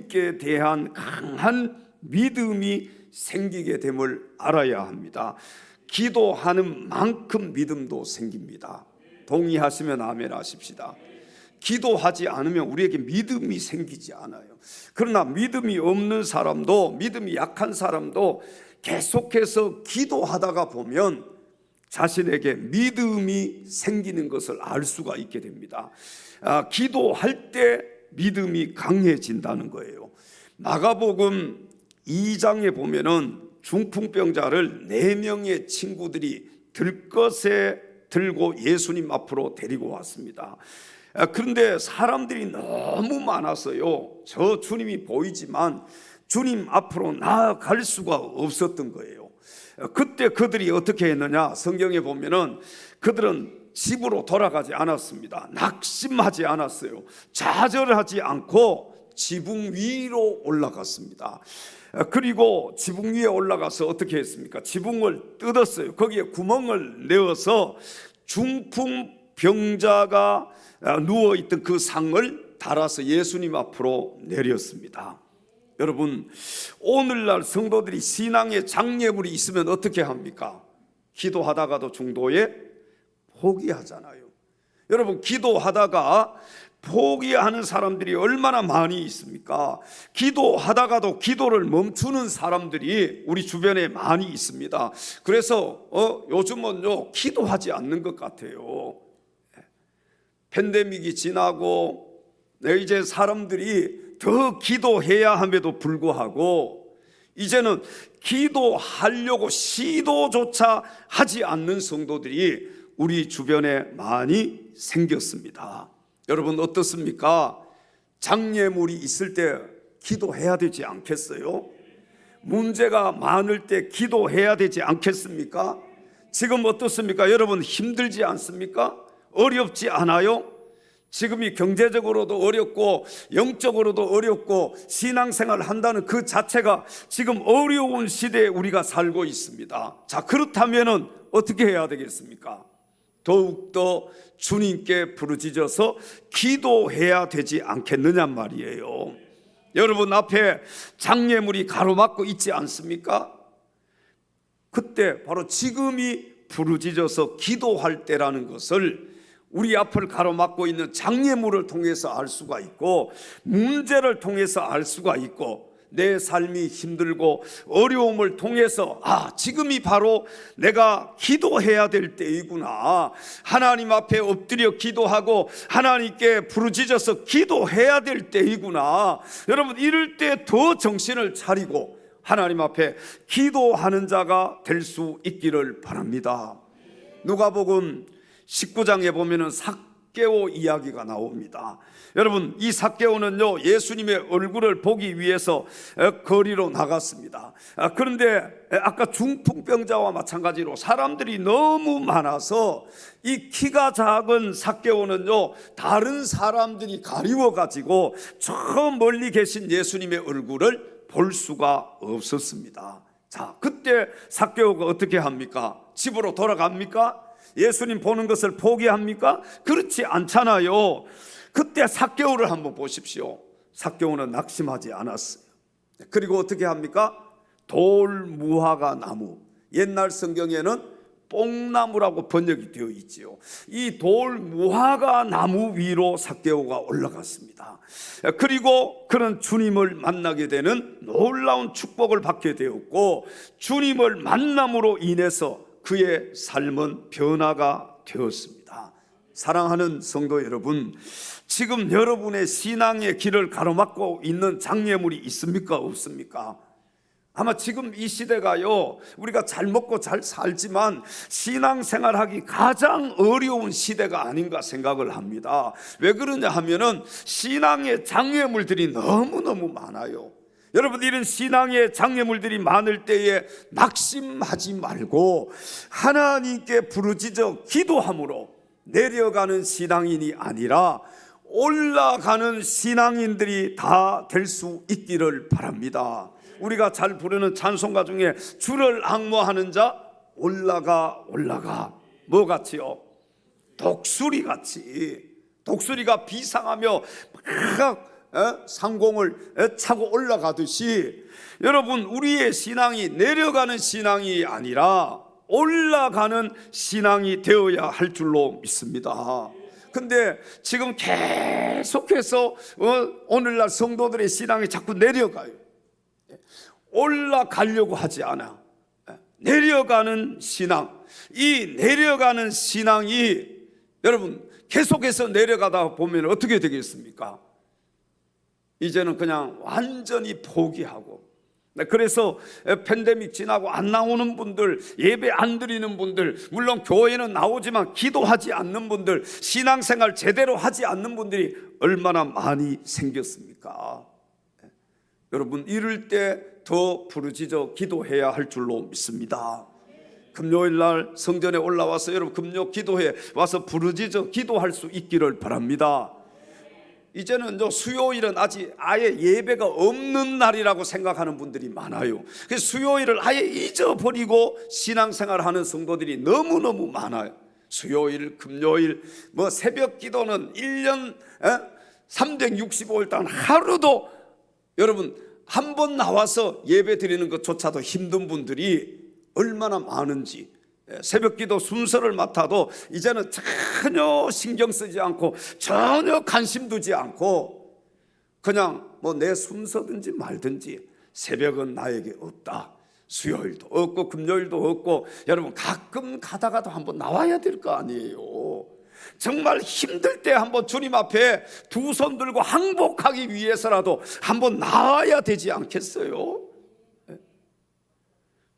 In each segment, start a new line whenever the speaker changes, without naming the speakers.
주님께 대한 강한 믿음이 생기게 됨을 알아야 합니다. 기도하는 만큼 믿음도 생깁니다. 동의하시면 아멘 하십시다. 기도하지 않으면 우리에게 믿음이 생기지 않아요. 그러나 믿음이 없는 사람도, 믿음이 약한 사람도 계속해서 기도하다가 보면 자신에게 믿음이 생기는 것을 알 수가 있게 됩니다. 기도할 때 믿음이 강해진다는 거예요. 마가복음 2장에 보면은 중풍병자를 4명의 친구들이 들것에 들고 예수님 앞으로 데리고 왔습니다. 그런데 사람들이 너무 많아서요, 저 주님이 보이지만 주님 앞으로 나아갈 수가 없었던 거예요. 그때 그들이 어떻게 했느냐, 성경에 보면은 그들은 집으로 돌아가지 않았습니다. 낙심하지 않았어요. 좌절하지 않고 지붕 위로 올라갔습니다. 그리고 지붕 위에 올라가서 어떻게 했습니까? 지붕을 뜯었어요. 거기에 구멍을 내어서 중풍병자가 누워있던 그 상을 달아서 예수님 앞으로 내렸습니다. 여러분, 오늘날 성도들이 신앙의 장애물이 있으면 어떻게 합니까? 기도하다가도 중도에 포기하잖아요. 여러분, 기도하다가 포기하는 사람들이 얼마나 많이 있습니까? 기도하다가도 기도를 멈추는 사람들이 우리 주변에 많이 있습니다. 그래서 요즘은요, 기도하지 않는 것 같아요. 팬데믹이 지나고 이제 사람들이 더 기도해야 함에도 불구하고 이제는 기도하려고 시도조차 하지 않는 성도들이 우리 주변에 많이 생겼습니다. 여러분 어떻습니까? 장애물이 있을 때 기도해야 되지 않겠어요? 문제가 많을 때 기도해야 되지 않겠습니까? 지금 어떻습니까? 여러분 힘들지 않습니까? 어렵지 않아요? 지금이 경제적으로도 어렵고 영적으로도 어렵고 신앙생활을 한다는 그 자체가 지금 어려운 시대에 우리가 살고 있습니다. 자, 그렇다면 어떻게 해야 되겠습니까? 더욱더 주님께 부르짖어서 기도해야 되지 않겠느냐 말이에요. 여러분 앞에 장애물이 가로막고 있지 않습니까? 그때 바로 지금이 부르짖어서 기도할 때라는 것을 우리 앞을 가로막고 있는 장애물을 통해서 알 수가 있고 문제를 통해서 알 수가 있고 내 삶이 힘들고 어려움을 통해서 지금이 바로 내가 기도해야 될 때이구나, 하나님 앞에 엎드려 기도하고 하나님께 부르짖어서 기도해야 될 때이구나. 여러분 이럴 때 더 정신을 차리고 하나님 앞에 기도하는 자가 될 수 있기를 바랍니다. 누가복음 19장에 보면은 삭개오 이야기가 나옵니다. 여러분 이 삭개오는요 예수님의 얼굴을 보기 위해서 거리로 나갔습니다. 그런데 아까 중풍병자와 마찬가지로 사람들이 너무 많아서 이 키가 작은 삭개오는요 다른 사람들이 가리워 가지고 저 멀리 계신 예수님의 얼굴을 볼 수가 없었습니다. 자, 그때 삭개오가 어떻게 합니까? 집으로 돌아갑니까? 예수님 보는 것을 포기합니까? 그렇지 않잖아요. 그때 삭개오를 한번 보십시오. 삭개오는 낙심하지 않았어요. 그리고 어떻게 합니까? 돌무화과 나무, 옛날 성경에는 뽕나무라고 번역이 되어 있지요. 이 돌무화과 나무 위로 삭개오가 올라갔습니다. 그리고 그런 주님을 만나게 되는 놀라운 축복을 받게 되었고 주님을 만남으로 인해서 그의 삶은 변화가 되었습니다. 사랑하는 성도 여러분, 지금 여러분의 신앙의 길을 가로막고 있는 장애물이 있습니까? 없습니까? 아마 지금 이 시대가요 우리가 잘 먹고 잘 살지만 신앙생활하기 가장 어려운 시대가 아닌가 생각을 합니다. 왜 그러냐 하면은 신앙의 장애물들이 너무너무 많아요. 여러분 이런 신앙의 장애물들이 많을 때에 낙심하지 말고 하나님께 부르짖어 기도함으로 내려가는 신앙인이 아니라 올라가는 신앙인들이 다 될 수 있기를 바랍니다. 우리가 잘 부르는 찬송가 중에 주를 앙모하는 자 올라가 뭐 같이요? 독수리 같이. 독수리가 비상하며 막 상공을 차고 올라가듯이 여러분 우리의 신앙이 내려가는 신앙이 아니라 올라가는 신앙이 되어야 할 줄로 믿습니다. 근데 지금 계속해서 오늘날 성도들의 신앙이 자꾸 내려가요. 올라가려고 하지 않아. 내려가는 신앙, 이 내려가는 신앙이 여러분 계속해서 내려가다 보면 어떻게 되겠습니까? 이제는 그냥 완전히 포기하고, 그래서 팬데믹 지나고 안 나오는 분들, 예배 안 드리는 분들, 물론 교회는 나오지만 기도하지 않는 분들, 신앙생활 제대로 하지 않는 분들이 얼마나 많이 생겼습니까? 여러분 이럴 때 더 부르짖어 기도해야 할 줄로 믿습니다. 금요일 날 성전에 올라와서 여러분 금요 기도회 와서 부르짖어 기도할 수 있기를 바랍니다. 이제는 수요일은 아직 아예 예배가 없는 날이라고 생각하는 분들이 많아요. 그래서 수요일을 아예 잊어버리고 신앙생활하는 성도들이 너무너무 많아요. 수요일, 금요일, 새벽 기도는 1년 365일 동안 하루도 여러분 한 번 나와서 예배 드리는 것조차도 힘든 분들이 얼마나 많은지, 새벽 기도 순서를 맡아도 이제는 전혀 신경 쓰지 않고 전혀 관심 두지 않고 그냥 내 순서든지 말든지 새벽은 나에게 없다. 수요일도 없고 금요일도 없고 여러분 가끔 가다가도 한번 나와야 될 거 아니에요. 정말 힘들 때 한번 주님 앞에 두 손 들고 항복하기 위해서라도 한번 나와야 되지 않겠어요?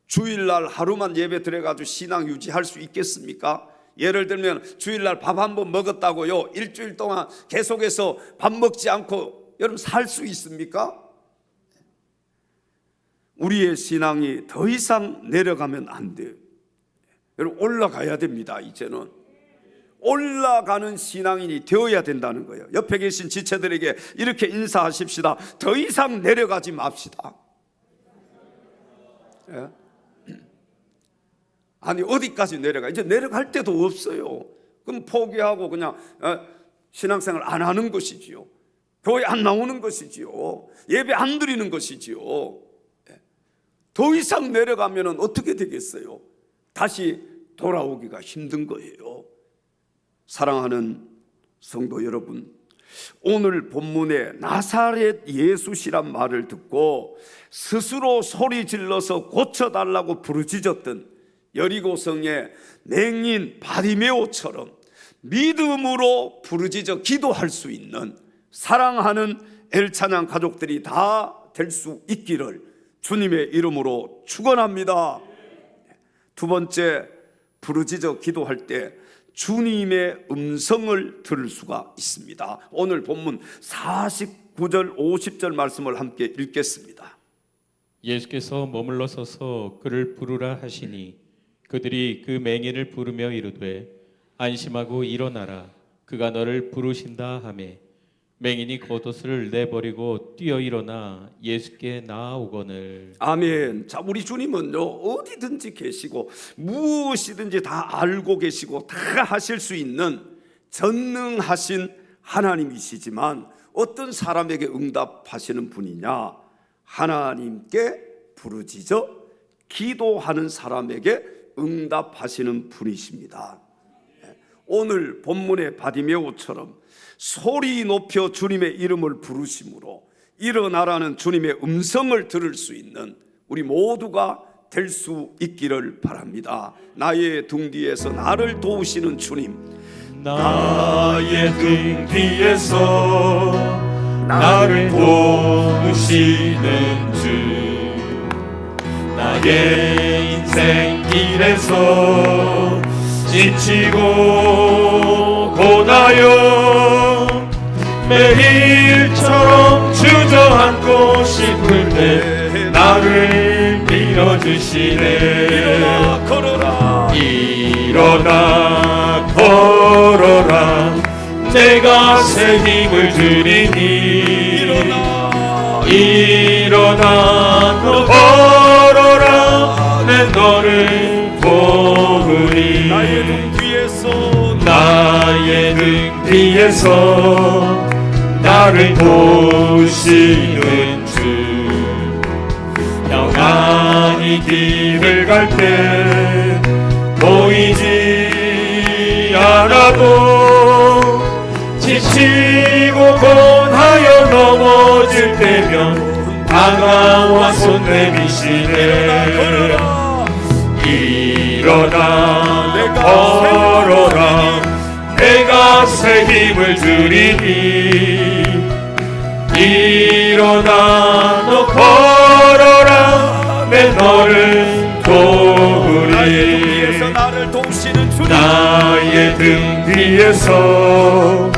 주일날 하루만 예배 드려가지고 신앙 유지할 수 있겠습니까? 예를 들면 주일날 밥 한 번 먹었다고요 일주일 동안 계속해서 밥 먹지 않고 여러분 살 수 있습니까? 우리의 신앙이 더 이상 내려가면 안 돼요. 여러분 올라가야 됩니다. 이제는 올라가는 신앙인이 되어야 된다는 거예요. 옆에 계신 지체들에게 이렇게 인사하십시다. 더 이상 내려가지 맙시다. 예? 아니 어디까지 내려가? 이제 내려갈 데도 없어요. 그럼 포기하고 그냥 신앙생활 안 하는 것이지요. 교회 안 나오는 것이지요. 예배 안 드리는 것이지요. 더 이상 내려가면 어떻게 되겠어요? 다시 돌아오기가 힘든 거예요. 사랑하는 성도 여러분, 오늘 본문에 나사렛 예수시란 말을 듣고 스스로 소리 질러서 고쳐달라고 부르짖었던 여리고성의 맹인 바디메오처럼 믿음으로 부르짖어 기도할 수 있는 사랑하는 엘찬양 가족들이 다 될 수 있기를 주님의 이름으로 축원합니다. 두 번째, 부르짖어 기도할 때 주님의 음성을 들을 수가 있습니다. 오늘 본문 49절 50절 말씀을 함께 읽겠습니다.
예수께서 머물러 서서 그를 부르라 하시니 그들이 그 맹인을 부르며 이르되 안심하고 일어나라 그가 너를 부르신다 하매 맹인이 겉옷을 내버리고 뛰어 일어나 예수께 나아오거늘.
아멘. 자, 우리 주님은요 어디든지 계시고 무엇이든지 다 알고 계시고 다 하실 수 있는 전능하신 하나님이시지만 어떤 사람에게 응답하시는 분이냐? 하나님께 부르짖어 기도하는 사람에게 응답하시는 분이십니다. 오늘 본문의 바디메오처럼 소리 높여 주님의 이름을 부르심으로 일어나라는 주님의 음성을 들을 수 있는 우리 모두가 될 수 있기를 바랍니다. 나의 등 뒤에서 나를 도우시는 주님,
나의 등 뒤에서 나를 도우시는 주, 나의 인생 길에서 지치고 고나여 매일처럼 주저앉고 싶을 때 나를 밀어주시네.
일어나 걸어라,
일어나 걸어라 내가 새 힘을 주리니. 일어나 너 걸어라 내 너를 도우리.
나의 등 뒤에서
나의 등 뒤에서 나를 도우시는 주 평안히 길을 갈 때 보이지 않아도 지치고 권하여 넘어질 때면 다가와 손 내미시네 일어나 걸어라 내가 새 힘을 주리니 일어나 너 걸어라 내 너를 도우리
나를 도우시는 주님
나의 등 뒤에서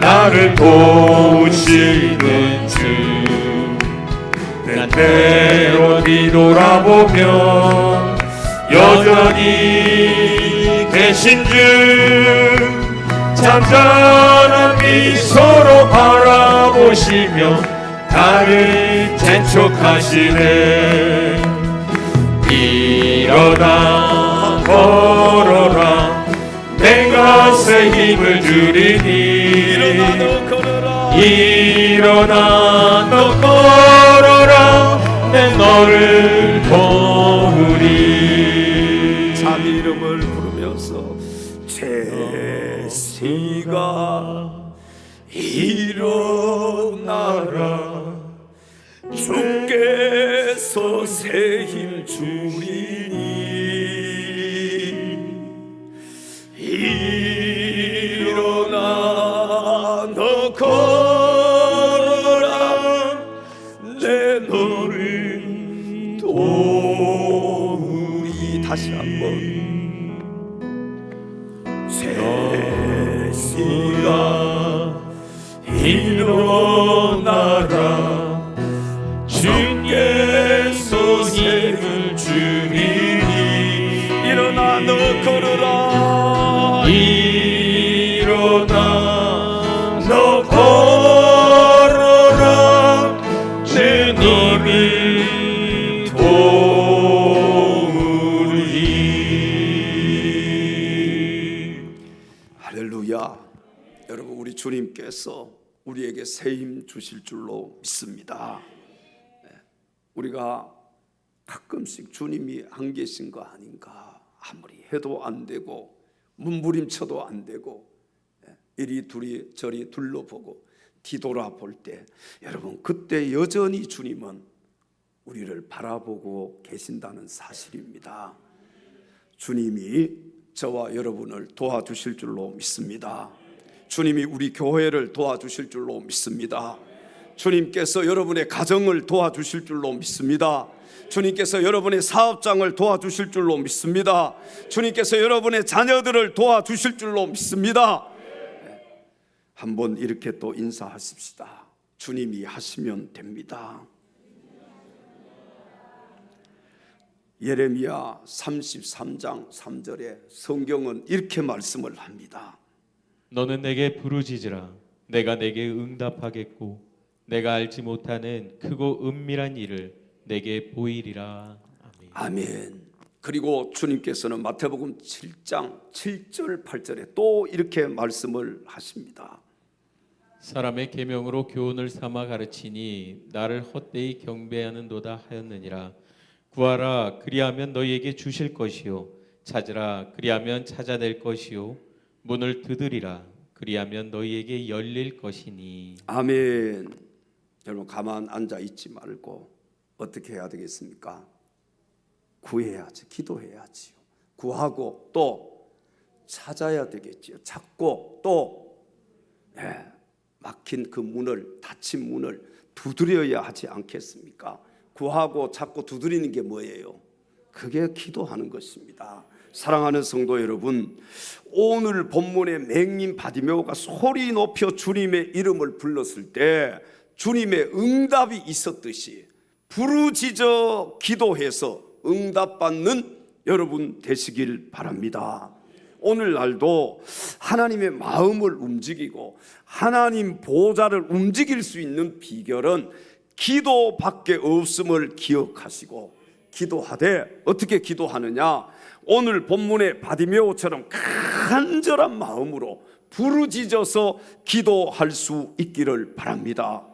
나를 도우시는 주 때때로 뒤돌아보면 여전히 계신 주 잠잠한 미소로 바라보시며 나를 재촉하시네 일어나 걸어라 내가 새 힘을 주리니 일어나 너 걸어라 내 너를 도우리
자기 이름을 부르면서 제시가 일어나라 주께서 새 힘 주리니 일어나 너 걸어라 내 너를 도우리 다시 한번 제시가 일어나라 주께서 힘을 주리니 일어나 너 걸어라 일어나 너 걸어라 내 너를 도우리 할렐루야. 여러분 우리 주님께서 우리에게 새 힘 주실 줄로 믿습니다. 우리가 가끔씩 주님이 안 계신 거 아닌가 아무리 해도 안 되고 몸부림쳐도 안 되고 이리 둘이 저리 둘러보고 뒤돌아볼 때 여러분 그때 여전히 주님은 우리를 바라보고 계신다는 사실입니다. 주님이 저와 여러분을 도와주실 줄로 믿습니다. 주님이 우리 교회를 도와주실 줄로 믿습니다. 주님께서 여러분의 가정을 도와주실 줄로 믿습니다. 주님께서 여러분의 사업장을 도와주실 줄로 믿습니다. 주님께서 여러분의 자녀들을 도와주실 줄로 믿습니다. 한번 이렇게 또 인사하십시다. 주님이 하시면 됩니다. 예레미야 33장 3절에 성경은 이렇게 말씀을 합니다.
너는 내게 부르짖으라 내가 내게 응답하겠고 내가 알지 못하는 크고 은밀한 일을 내게 보이리라. 아멘.
아멘. 그리고 주님께서는 마태복음 7장 7절 8절에 또 이렇게 말씀을 하십니다.
사람의 계명으로 교훈을 삼아 가르치니 나를 헛되이 경배하는도다 하였느니라. 구하라 그리하면 너희에게 주실 것이요 찾으라 그리하면 찾아낼 것이요 문을 두드리라 그리하면 너희에게 열릴 것이니.
아멘. 여러분 가만 앉아 있지 말고 어떻게 해야 되겠습니까? 구해야지, 기도해야지요. 구하고 또 찾아야 되겠지요. 찾고 또 막힌 그 문을, 닫힌 문을 두드려야 하지 않겠습니까? 구하고 찾고 두드리는 게 뭐예요? 그게 기도하는 것입니다. 사랑하는 성도 여러분, 오늘 본문의 맹인 바디메오가 소리 높여 주님의 이름을 불렀을 때 주님의 응답이 있었듯이 부르짖어 기도해서 응답받는 여러분 되시길 바랍니다. 오늘날도 하나님의 마음을 움직이고 하나님 보좌를 움직일 수 있는 비결은 기도밖에 없음을 기억하시고 기도하되 어떻게 기도하느냐? 오늘 본문의 바디메오처럼 간절한 마음으로 부르짖어서 기도할 수 있기를 바랍니다.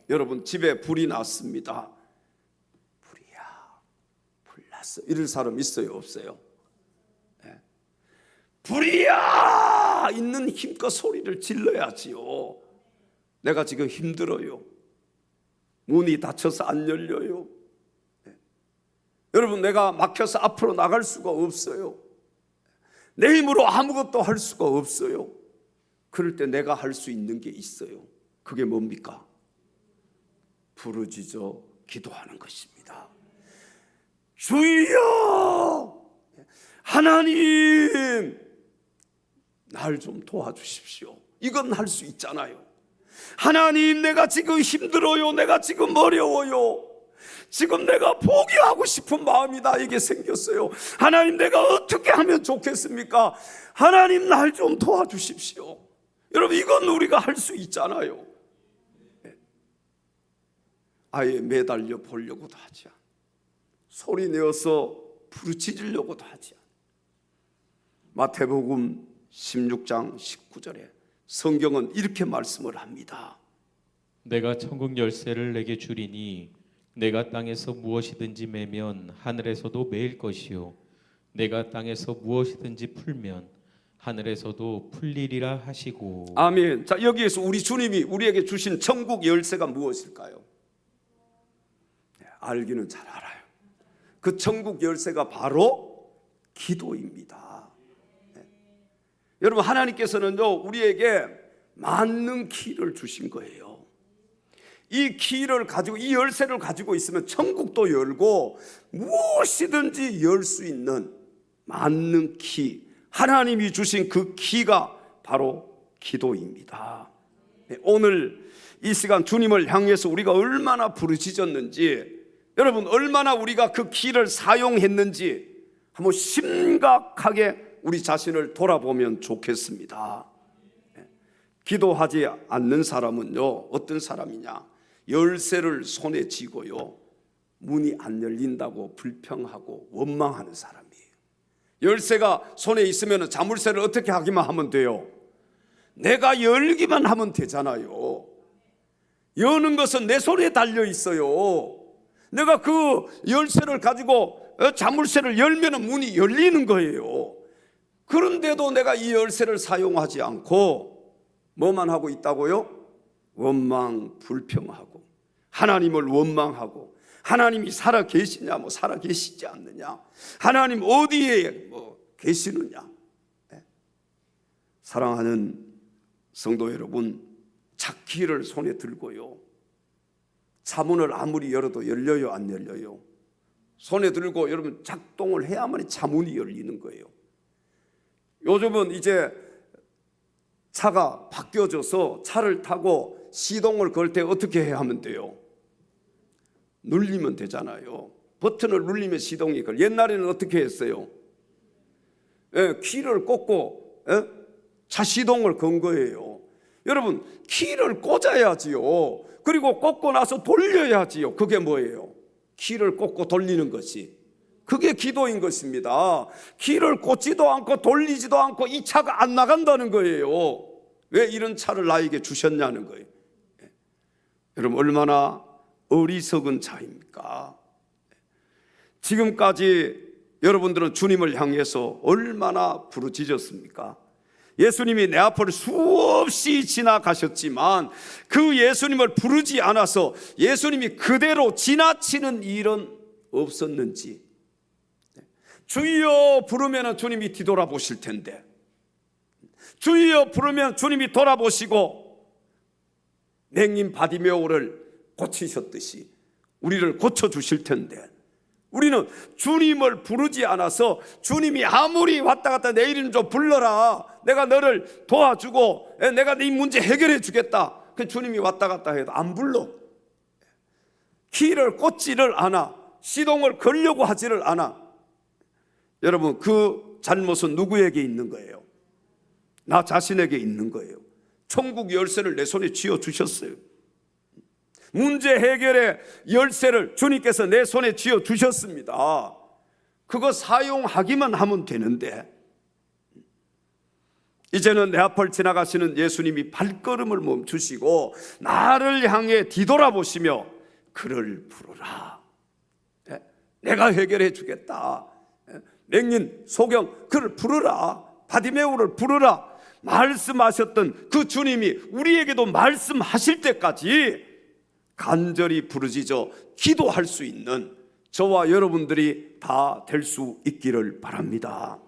여러분, 집에 불이 났습니다. 불이야, 불 났어. 이럴 사람 있어요, 없어요? 네. 불이야! 있는 힘껏 소리를 질러야지요. 내가 지금 힘들어요. 문이 닫혀서 안 열려요. 네. 여러분, 내가 막혀서 앞으로 나갈 수가 없어요. 내 힘으로 아무것도 할 수가 없어요. 그럴 때 내가 할 수 있는 게 있어요. 그게 뭡니까? 부르짖어 기도하는 것입니다. 주여, 하나님, 날 좀 도와주십시오. 이건 할 수 있잖아요. 하나님, 내가 지금 힘들어요. 내가 지금 어려워요. 지금 내가 포기하고 싶은 마음이 나에게 생겼어요. 하나님, 내가 어떻게 하면 좋겠습니까? 하나님, 날 좀 도와주십시오. 여러분, 이건 우리가 할 수 있잖아요. 아예 매달려 보려고도 하지 않아. 소리 내어서 부르짖으려고도 하지 않아. 마태복음 16장 19절에 성경은 이렇게 말씀을 합니다.
내가 천국 열쇠를 내게 주리니 내가 땅에서 무엇이든지 매면 하늘에서도 매일 것이요 내가 땅에서 무엇이든지 풀면 하늘에서도 풀리리라 하시고.
아멘. 자, 여기에서 우리 주님이 우리에게 주신 천국 열쇠가 무엇일까요? 네, 알기는 잘 알아요. 그 천국 열쇠가 바로 기도입니다. 네. 여러분, 하나님께서는요, 우리에게 만능 키를 주신 거예요. 이 키를 가지고, 이 열쇠를 가지고 있으면 천국도 열고 무엇이든지 열 수 있는 만능 키, 하나님이 주신 그 키가 바로 기도입니다. 오늘 이 시간 주님을 향해서 우리가 얼마나 부르짖었는지, 여러분 얼마나 우리가 그 키를 사용했는지 한번 심각하게 우리 자신을 돌아보면 좋겠습니다. 기도하지 않는 사람은요, 어떤 사람이냐, 열쇠를 손에 쥐고요 문이 안 열린다고 불평하고 원망하는 사람이에요. 열쇠가 손에 있으면 자물쇠를 어떻게 하기만 하면 돼요? 내가 열기만 하면 되잖아요. 여는 것은 내 손에 달려 있어요. 내가 그 열쇠를 가지고 자물쇠를 열면 문이 열리는 거예요. 그런데도 내가 이 열쇠를 사용하지 않고 뭐만 하고 있다고요? 원망, 불평하고 하나님을 원망하고, 하나님이 살아 계시냐, 뭐 살아 계시지 않느냐, 하나님 어디에 뭐 계시느냐. 네. 사랑하는 성도 여러분, 차키를 손에 들고요 차문을 아무리 열어도 열려요, 안 열려요? 손에 들고 여러분 작동을 해야만 차문이 열리는 거예요. 요즘은 이제 차가 바뀌어져서 차를 타고 시동을 걸 때 어떻게 해야 하면 돼요? 눌리면 되잖아요. 버튼을 눌리면 시동이 걸. 옛날에는 어떻게 했어요? 키를 꽂고 차 시동을 건 거예요. 여러분, 키를 꽂아야지요. 그리고 꽂고 나서 돌려야지요. 그게 뭐예요? 키를 꽂고 돌리는 것이, 그게 기도인 것입니다. 키를 꽂지도 않고 돌리지도 않고 이 차가 안 나간다는 거예요. 왜 이런 차를 나에게 주셨냐는 거예요. 여러분, 얼마나 어리석은 자입니까? 지금까지 여러분들은 주님을 향해서 얼마나 부르짖었습니까? 예수님이 내 앞을 수없이 지나가셨지만 그 예수님을 부르지 않아서 예수님이 그대로 지나치는 일은 없었는지. 주여 부르면 주님이 뒤돌아보실 텐데, 주여 부르면 주님이 돌아보시고 맹인 바디메오를 고치셨듯이 우리를 고쳐주실 텐데, 우리는 주님을 부르지 않아서 주님이 아무리 왔다 갔다 내 이름 좀 불러라, 내가 너를 도와주고 내가 네 문제 해결해 주겠다, 그 주님이 왔다 갔다 해도 안 불러. 키를 꽂지를 않아, 시동을 걸려고 하지를 않아. 여러분, 그 잘못은 누구에게 있는 거예요? 나 자신에게 있는 거예요. 천국 열쇠를 내 손에 쥐어 주셨어요. 문제 해결의 열쇠를 주님께서 내 손에 쥐어 주셨습니다. 그거 사용하기만 하면 되는데, 이제는 내 앞을 지나가시는 예수님이 발걸음을 멈추시고 나를 향해 뒤돌아보시며 그를 부르라. 내가 해결해 주겠다. 맹인, 소경, 그를 부르라. 바디메오를 부르라. 말씀하셨던 그 주님이 우리에게도 말씀하실 때까지 간절히 부르짖어 기도할 수 있는 저와 여러분들이 다 될 수 있기를 바랍니다.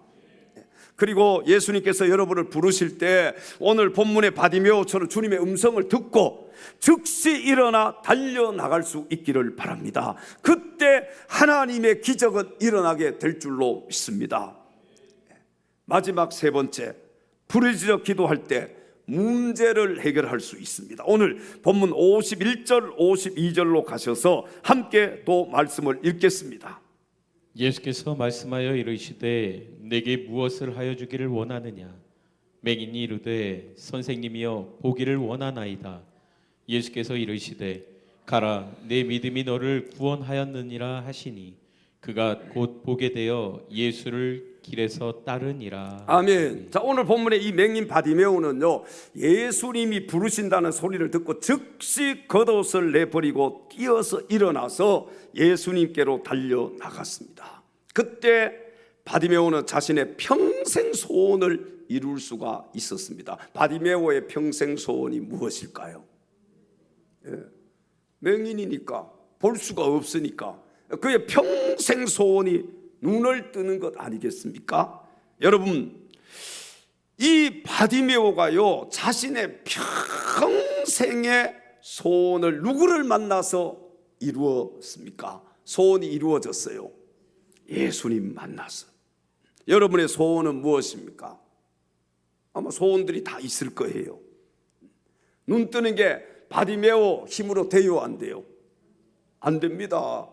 그리고 예수님께서 여러분을 부르실 때 오늘 본문의 바디메오처럼 주님의 음성을 듣고 즉시 일어나 달려나갈 수 있기를 바랍니다. 그때 하나님의 기적은 일어나게 될 줄로 믿습니다. 마지막 세 번째, 부르짖어 기도할 때 문제를 해결할 수 있습니다. 오늘 본문 51절 52절로 가셔서 함께 또 말씀을 읽겠습니다.
예수께서 말씀하여 이르시되 내게 무엇을 하여 주기를 원하느냐. 맹인이 이르되 선생님이여 보기를 원하나이다. 예수께서 이르시되 가라 내 믿음이 너를 구원하였느니라 하시니 그가 곧 보게 되어 예수를 길에서 따르니라.
아멘. 자, 오늘 본문의 이 맹인 바디메오는요, 예수님이 부르신다는 소리를 듣고 즉시 겉옷을 내버리고 뛰어서 일어나서 예수님께로 달려나갔습니다. 그때 바디메오는 자신의 평생 소원을 이룰 수가 있었습니다. 바디메오의 평생 소원이 무엇일까요? 맹인이니까 볼 수가 없으니까 그의 평생 소원이 눈을 뜨는 것 아니겠습니까? 여러분, 이 바디메오가요 자신의 평생의 소원을 누구를 만나서 이루었습니까? 소원이 이루어졌어요. 예수님 만나서. 여러분의 소원은 무엇입니까? 아마 소원들이 다 있을 거예요. 눈 뜨는 게 바디메오 힘으로 돼요, 안 돼요? 안 됩니다.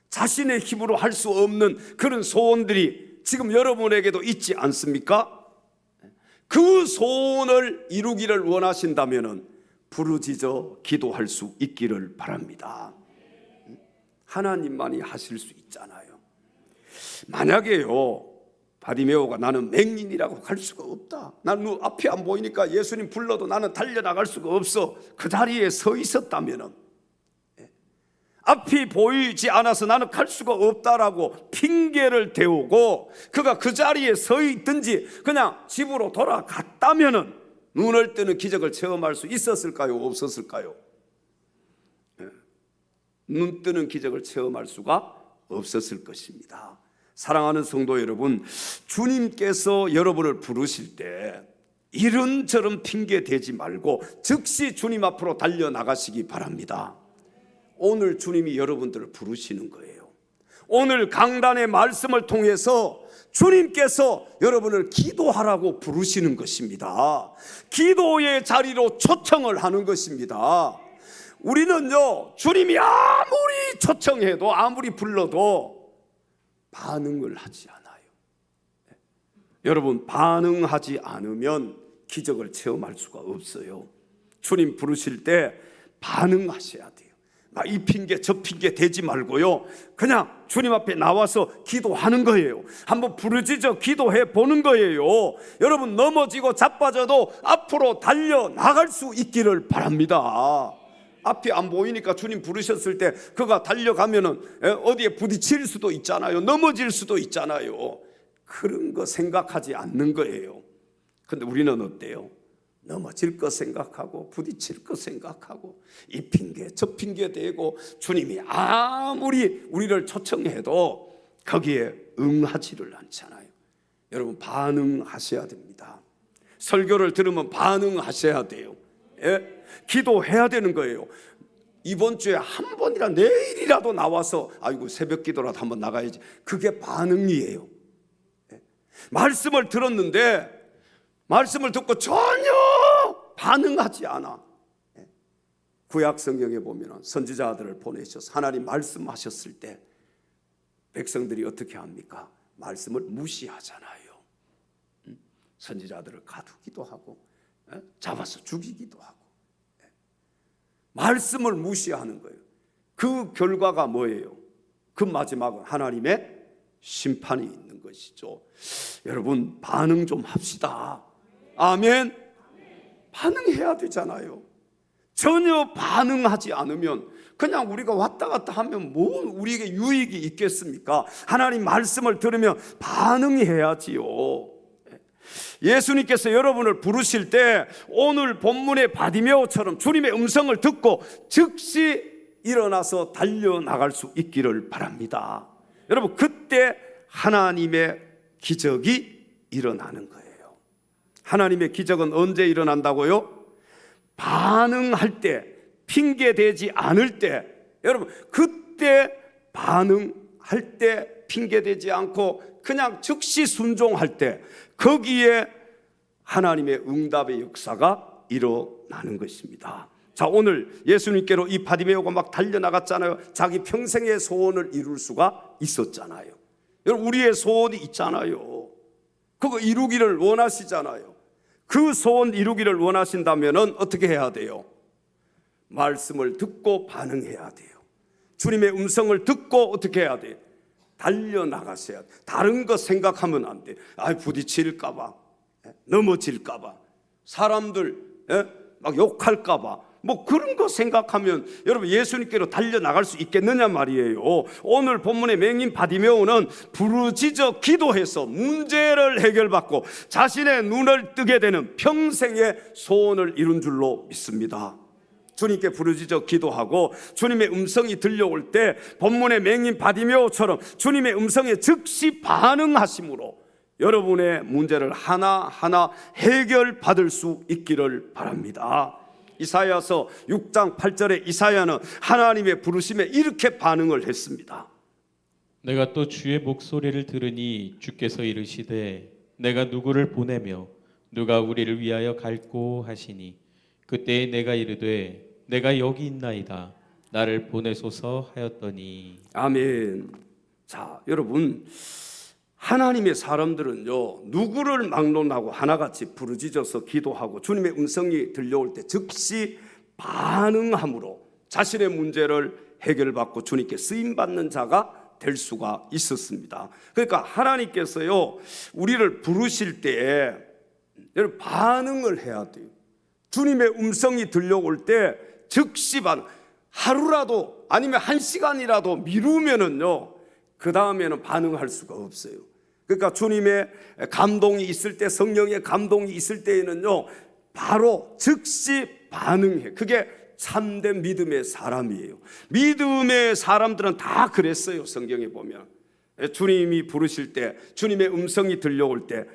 자신의 힘으로 할 수 없는 그런 소원들이 지금 여러분에게도 있지 않습니까? 그 소원을 이루기를 원하신다면 부르짖어 기도할 수 있기를 바랍니다. 하나님만이 하실 수 있잖아요. 만약에요 바디메오가 나는 맹인이라고 갈 수가 없다, 나는 앞이 안 보이니까 예수님 불러도 나는 달려나갈 수가 없어, 그 자리에 서 있었다면, 앞이 보이지 않아서 나는 갈 수가 없다라고 핑계를 대오고 그가 그 자리에 서 있든지 그냥 집으로 돌아갔다면 눈을 뜨는 기적을 체험할 수 있었을까요? 없었을까요? 눈 뜨는 기적을 체험할 수가 없었을 것입니다. 사랑하는 성도 여러분, 주님께서 여러분을 부르실 때 이런저런 핑계 대지 말고 즉시 주님 앞으로 달려나가시기 바랍니다. 오늘 주님이 여러분들을 부르시는 거예요. 오늘 강단의 말씀을 통해서 주님께서 여러분을 기도하라고 부르시는 것입니다. 기도의 자리로 초청을 하는 것입니다. 우리는요 주님이 아무리 초청해도 아무리 불러도 반응을 하지 않아요. 여러분, 반응하지 않으면 기적을 체험할 수가 없어요. 주님 부르실 때 반응하셔야 돼요. 이 핑계 저 핑계 대지 말고요, 그냥 주님 앞에 나와서 기도하는 거예요. 한번 부르짖어 기도해 보는 거예요. 여러분, 넘어지고 자빠져도 앞으로 달려나갈 수 있기를 바랍니다. 앞이 안 보이니까 주님 부르셨을 때 그가 달려가면은 어디에 부딪힐 수도 있잖아요. 넘어질 수도 있잖아요. 그런 거 생각하지 않는 거예요. 근데 우리는 어때요? 넘어질 거 생각하고 부딪힐 거 생각하고 이 핑계 저 핑계 대고 주님이 아무리 우리를 초청해도 거기에 응하지를 않잖아요. 여러분, 반응하셔야 됩니다. 설교를 들으면 반응하셔야 돼요. 예? 기도해야 되는 거예요. 이번 주에 한 번이라 내일이라도 나와서 아이고 새벽 기도라도 한번 나가야지, 그게 반응이에요. 예? 말씀을 들었는데 말씀을 듣고 전혀 반응하지 않아. 구약 성경에 보면 선지자들을 보내셔서 하나님 말씀하셨을 때 백성들이 어떻게 합니까? 말씀을 무시하잖아요. 선지자들을 가두기도 하고 잡아서 죽이기도 하고 말씀을 무시하는 거예요. 그 결과가 뭐예요? 그 마지막은 하나님의 심판이 있는 것이죠. 여러분, 반응 좀 합시다. 아멘. 반응해야 되잖아요. 전혀 반응하지 않으면 그냥 우리가 왔다 갔다 하면 뭐 우리에게 유익이 있겠습니까? 하나님 말씀을 들으면 반응해야지요. 예수님께서 여러분을 부르실 때 오늘 본문의 바디메오처럼 주님의 음성을 듣고 즉시 일어나서 달려나갈 수 있기를 바랍니다. 여러분, 그때 하나님의 기적이 일어나는 거예요. 하나님의 기적은 언제 일어난다고요? 반응할 때, 핑계대지 않을 때, 여러분 그때 반응할 때, 핑계대지 않고 그냥 즉시 순종할 때, 거기에 하나님의 응답의 역사가 일어나는 것입니다. 자, 오늘 예수님께로 이 바디메오가 막 달려나갔잖아요. 자기 평생의 소원을 이룰 수가 있었잖아요. 여러분, 우리의 소원이 있잖아요. 그거 이루기를 원하시잖아요. 그 소원 이루기를 원하신다면 어떻게 해야 돼요? 말씀을 듣고 반응해야 돼요. 주님의 음성을 듣고 어떻게 해야 돼요? 달려나가셔야 돼. 다른 거 생각하면 안 돼. 부딪힐까봐, 넘어질까봐, 사람들 막 욕할까봐, 뭐 그런 거 생각하면 여러분 예수님께로 달려나갈 수 있겠느냐 말이에요. 오늘 본문의 맹인 바디메오는 부르짖어 기도해서 문제를 해결받고 자신의 눈을 뜨게 되는 평생의 소원을 이룬 줄로 믿습니다. 주님께 부르짖어 기도하고 주님의 음성이 들려올 때 본문의 맹인 바디메오처럼 주님의 음성에 즉시 반응하심으로 여러분의 문제를 하나하나 해결받을 수 있기를 바랍니다. 이사야서 6장 8절에 이사야는 하나님의 부르심에 이렇게 반응을 했습니다.
내가 또 주의 목소리를 들으니 주께서 이르시되 내가 누구를 보내며 누가 우리를 위하여 갈꼬 하시니 그때에 내가 이르되 내가 여기 있나이다 나를 보내소서 하였더니. 아멘.
자, 여러분, 하나님의 사람들은요, 누구를 막론하고 하나같이 부르짖어서 기도하고 주님의 음성이 들려올 때 즉시 반응함으로 자신의 문제를 해결받고 주님께 쓰임받는 자가 될 수가 있었습니다. 그러니까 하나님께서요, 우리를 부르실 때에 여러분 반응을 해야 돼요. 주님의 음성이 들려올 때 즉시 하루라도 아니면 1시간이라도 미루면은요, 그 다음에는 반응할 수가 없어요. 그러니까 주님의 감동이 있을 때, 성령의 감동이 있을 때에는요, 바로 즉시 반응해. 그게 참된 믿음의 사람이에요. 믿음의 사람들은 다 그랬어요. 성경에 보면 주님이 부르실 때, 주님의 음성이 들려올 때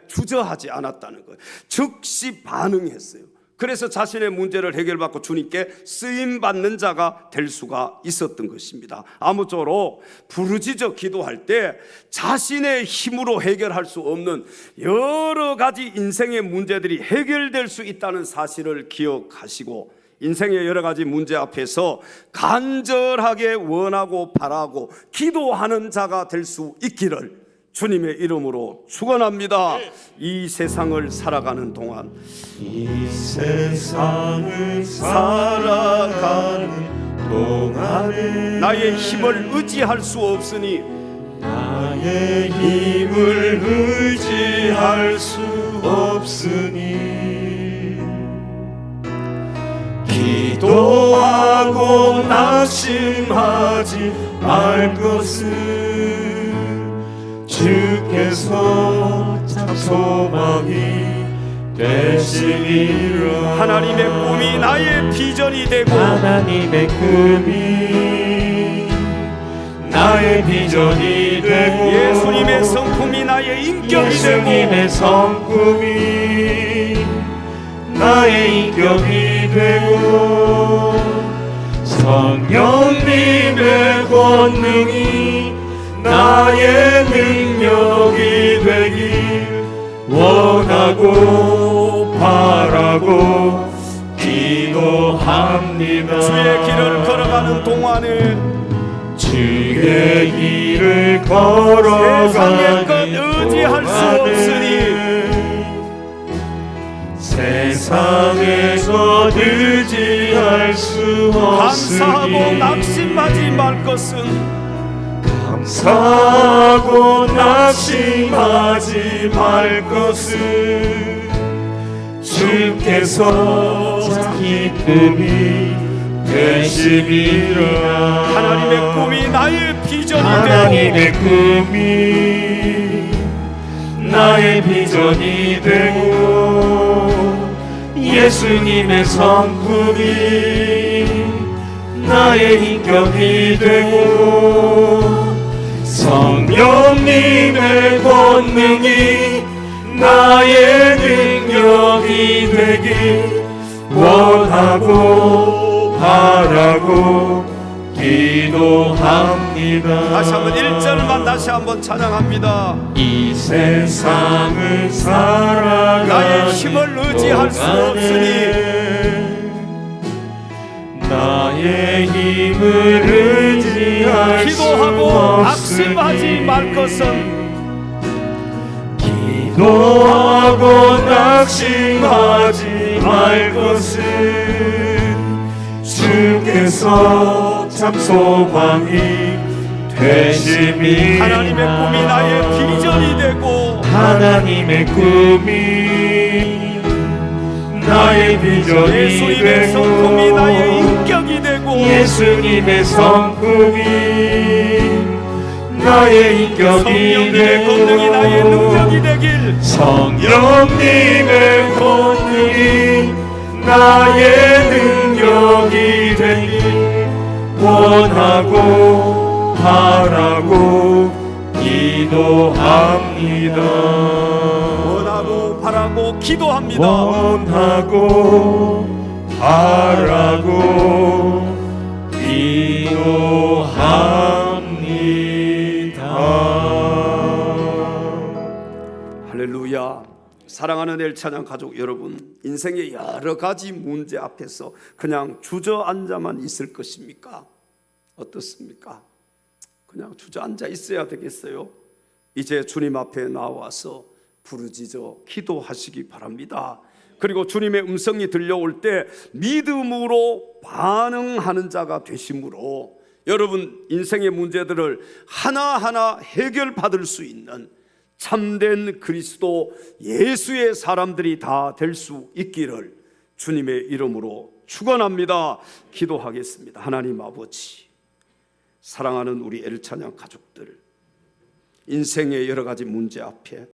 주저하지 않았다는 거예요. 즉시 반응했어요. 그래서 자신의 문제를 해결받고 주님께 쓰임받는 자가 될 수가 있었던 것입니다. 아무쪼록 부르짖어 기도할 때 자신의 힘으로 해결할 수 없는 여러 가지 인생의 문제들이 해결될 수 있다는 사실을 기억하시고 인생의 여러 가지 문제 앞에서 간절하게 원하고 바라고 기도하는 자가 될 수 있기를 주님의 이름으로 축원합니다. 이 세상을 살아가는 동안,
이 세상을 살아가는 동안에
나의 힘을 의지할 수 없으니
나의 힘을 의지할 수 없으니 기도하고 낙심하지 말 것은 주께서 참 소망이 되시리라.
하나님의 꿈이 나의 비전이 되고
하나님의 꿈이 나의 비전이 되고
예수님의 성품이 나의 인격이 되고
예수님의 성품이 나의 인격이 되고 성령님의 권능이 나의 능력이 되길 원하고 바라고 기도합니다.
주의 길을 걸어가는 동안에
주의 길을 걸어가는
세상의 것 의지할 수 없으니
세상의 것 의지할 수
감사하고
없으니
낙심하지 말 것은
감사하고 낙심하지 말 것은 주께서 참 기쁨이 되심이라.
하나님의 꿈이 나의 비전이
하나님의
되고
꿈이 나의 비전이 되고 예수님의 성품이 나의 인격이 되고 성령님의 권능이 나의 능력이 되길 원하고 바라고 기도합니다.
다시 한번 1절만 다시 한번 찬양합니다.
이 세상을 살아가는
나의 힘을 의지할 수 없으니
나의 힘을 의지할 수
기도하고
없으니
낙심하지 말 것은
기도하고 낙심하지 말 것은 주께서 참 소망이 되심이.
하나님의 꿈이 나의 비전이 되고
하나님의 꿈이 나의 비전이
예수님의
되고
성품이 나의 인격이 되고
예수님의 성품이 나의 인격이
성령님의 권능이
되고
나의 능력이 되길
성령님의 권능이 나의 능력이 되길 원하고 바라고 기도합니다.
원하고 바라고 기도합니다.
원하고 바라고 기도합니다.
할렐루야. 사랑하는 엘찬양 가족 여러분, 인생의 여러 가지 문제 앞에서 그냥 주저앉아만 있을 것입니까? 어떻습니까? 그냥 주저앉아 있어야 되겠어요? 이제 주님 앞에 나와서 부르짖어 기도하시기 바랍니다. 그리고 주님의 음성이 들려올 때 믿음으로 반응하는 자가 되심으로 여러분 인생의 문제들을 하나하나 해결받을 수 있는 참된 그리스도 예수의 사람들이 다 될 수 있기를 주님의 이름으로 축원합니다. 기도하겠습니다. 하나님 아버지, 사랑하는 우리 엘찬양 가족들, 인생의 여러 가지 문제 앞에